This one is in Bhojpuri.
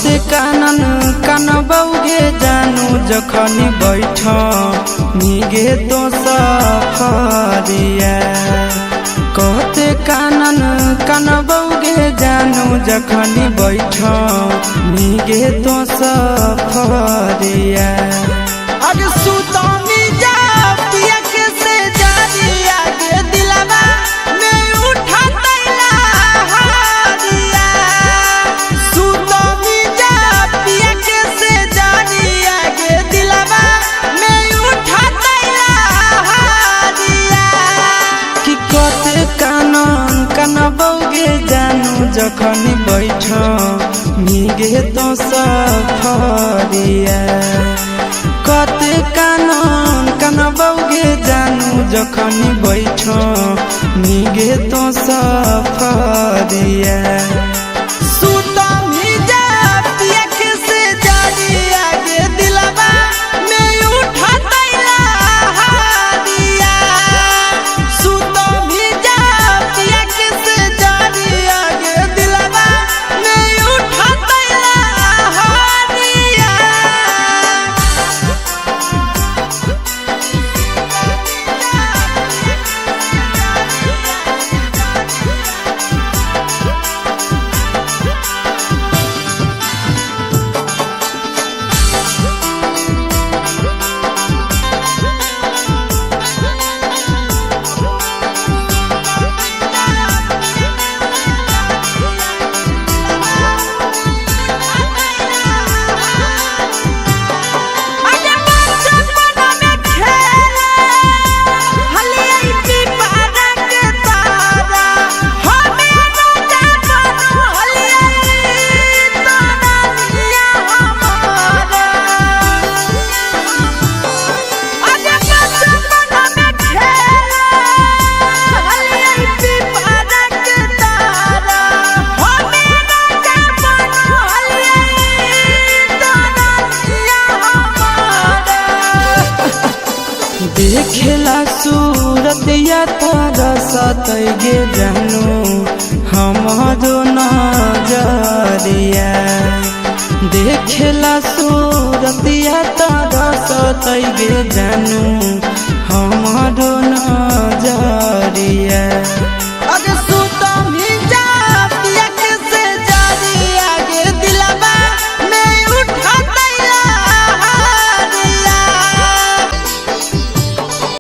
कहते कानन कानबौगे जानू जखनी बैठ निगे तो सफरिया। कहते कानन कानबौगे जानू जखनी बैठ निगे तो सफरिया। अरे सुतनी जा पिया के से जारिया के दिलवा में उठा तैला हारिया। सुतनी जा पिया के से जारिया के दिलवा में उठा तैला हारिया। कि कहते कानन कानबौगे जानू जखनी बैठ निगे तो सफरिया। कहते कानन कानबौगे जानू जखनी बैठ निगे तो सफरिया। सुतनी जा पिया के से जारिया के दिलवा में उठा तैला हारिया। सुतनी जा पिया के से जारिया के दिलवा में उठा तैला हारिया। देखेला सूरतिया तारा सतैगे जानू हमारो नजरिया। देखेला सूरतिया तारा सतैगे जानू हमारो नजरिया।